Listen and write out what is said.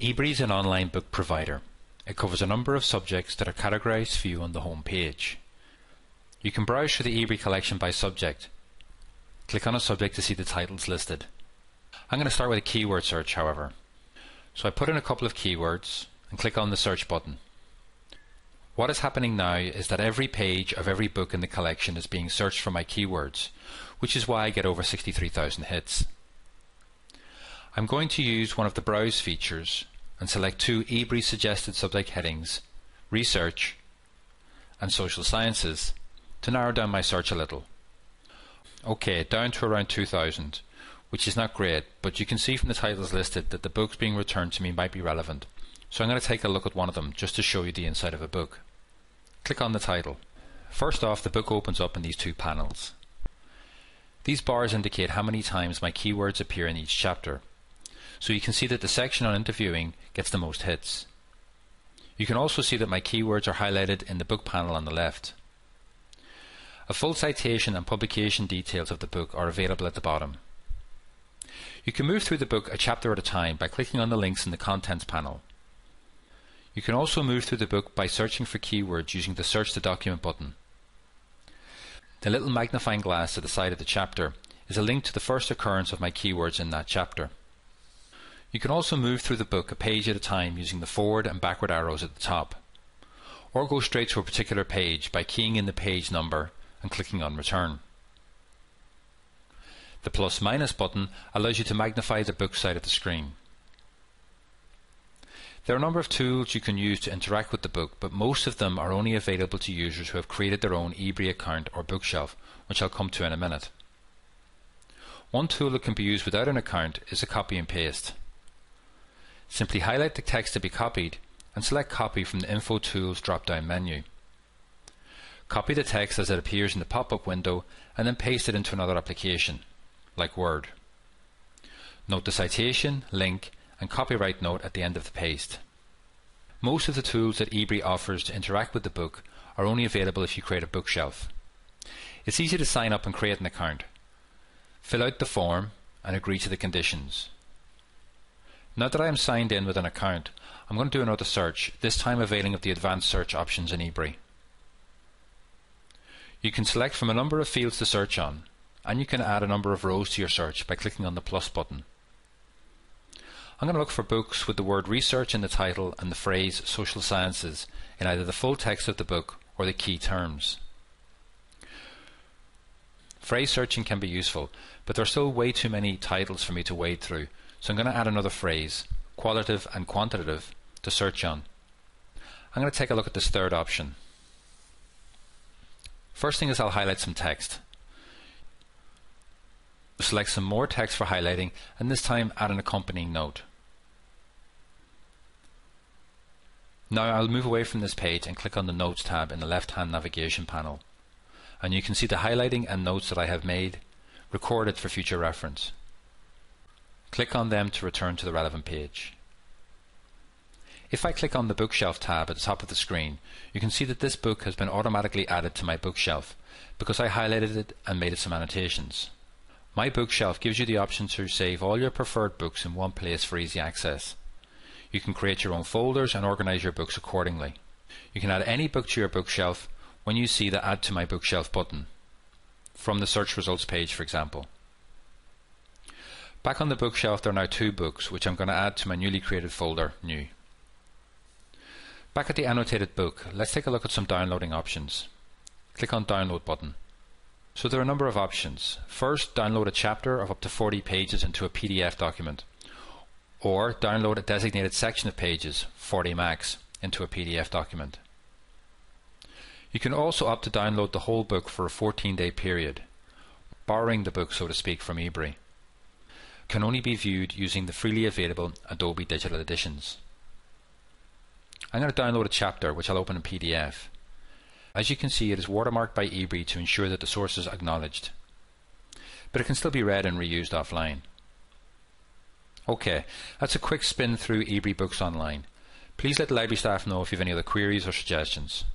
Ebrary is an online book provider. It covers a number of subjects that are categorized for you on the home page. You can browse through the Ebrary collection by subject. Click on a subject to see the titles listed. I'm going to start with a keyword search, however. So I put in a couple of keywords and click on the search button. What is happening now is that every page of every book in the collection is being searched for my keywords, which is why I get over 63,000 hits. I'm going to use one of the browse features and select two Ebrary suggested subject headings, Research and Social Sciences, to narrow down my search a little. OK, down to around 2,000, which is not great, but you can see from the titles listed that the books being returned to me might be relevant. So I'm going to take a look at one of them just to show you the inside of a book. Click on the title. First off, the book opens up in these two panels. These bars indicate how many times my keywords appear in each chapter. So you can see that the section on interviewing gets the most hits. You can also see that my keywords are highlighted in the book panel on the left. A full citation and publication details of the book are available at the bottom. You can move through the book a chapter at a time by clicking on the links in the Contents panel. You can also move through the book by searching for keywords using the Search the Document button. The little magnifying glass at the side of the chapter is a link to the first occurrence of my keywords in that chapter. You can also move through the book a page at a time using the forward and backward arrows at the top, or go straight to a particular page by keying in the page number and clicking on Return. The plus/minus button allows you to magnify the book side of the screen. There are a number of tools you can use to interact with the book, but most of them are only available to users who have created their own Ebrary account or bookshelf, which I'll come to in a minute. One tool that can be used without an account is a copy and paste. Simply highlight the text to be copied and select Copy from the Info Tools drop-down menu. Copy the text as it appears in the pop-up window and then paste it into another application, like Word. Note the citation, link and copyright note at the end of the paste. Most of the tools that Ebrary offers to interact with the book are only available if you create a bookshelf. It's easy to sign up and create an account. Fill out the form and agree to the conditions. Now that I am signed in with an account, I'm going to do another search, this time availing of the advanced search options in Ebrary. You can select from a number of fields to search on, and you can add a number of rows to your search by clicking on the plus button. I'm going to look for books with the word research in the title and the phrase social sciences in either the full text of the book or the key terms. Phrase searching can be useful, but there are still way too many titles for me to wade through, so I'm going to add another phrase, qualitative and quantitative, to search on. I'm going to take a look at this third option. First thing is I'll highlight some text. Select some more text for highlighting and this time add an accompanying note. Now I'll move away from this page and click on the Notes tab in the left-hand navigation panel, and you can see the highlighting and notes that I have made recorded for future reference. Click on them to return to the relevant page. If I click on the Bookshelf tab at the top of the screen, you can see that this book has been automatically added to my bookshelf because I highlighted it and made it some annotations. My bookshelf gives you the option to save all your preferred books in one place for easy access. You can create your own folders and organize your books accordingly. You can add any book to your bookshelf when you see the Add to My Bookshelf button, from the search results page for example. Back on the bookshelf there are now two books which I'm going to add to my newly created folder, New. Back at the annotated book, let's take a look at some downloading options. Click on Download button. So there are a number of options. First, download a chapter of up to 40 pages into a PDF document, or download a designated section of pages, 40 max, into a PDF document. You can also opt to download the whole book for a 14-day period, borrowing the book so to speak from Ebrary. It can only be viewed using the freely available Adobe Digital Editions. I'm going to download a chapter which I'll open in PDF. As you can see, it is watermarked by Ebrary to ensure that the source is acknowledged, but it can still be read and reused offline. OK, that's a quick spin through Ebrary Books Online. Please let the library staff know if you have any other queries or suggestions.